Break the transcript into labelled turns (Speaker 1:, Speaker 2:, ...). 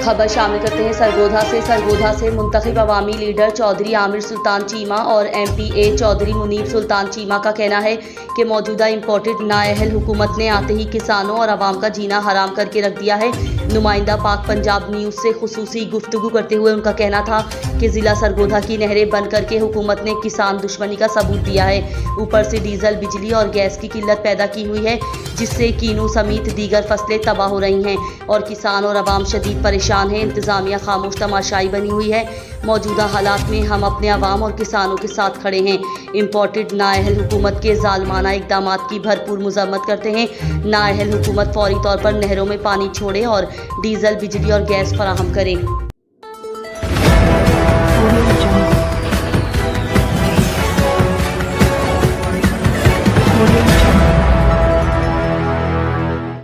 Speaker 1: खबर शामिल करते हैं सरगोधा से मुंतखब अवामी लीडर चौधरी आमिर सुल्तान चीमा और MPA चौधरी मुनीब सुल्तान चीमा का कहना है कि मौजूदा इम्पोर्टेड नाअहल हुकूमत ने आते ही किसानों और आवाम का जीना हराम करके रख दिया है। नुमाइंदा पाक पंजाब न्यूज़ से खुसूसी गुफ्तगू करते हुए उनका कहना था कि ज़िला सरगोधा की नहरें बंद करके हुकूमत ने किसान दुश्मनी का सबूत दिया है। ऊपर से डीजल, बिजली और गैस की किल्लत पैदा की हुई है, जिससे कीनू समेत दीगर फसलें तबाह हो रही हैं और किसान और आवाम शदीद परेशान है। इंतज़ामिया खामोश तमाशाई बनी हुई है। मौजूदा हालात में हम अपने आवाम और किसानों के साथ खड़े हैं। इम्पोर्टेड नाअहल हुकूमत के जालमाना इक़दामात की भरपूर मज़म्मत करते हैं। नाअहल हुकूमत फौरी तौर पर नहरों में पानी छोड़े और डीजल, बिजली और गैस फराहम करे।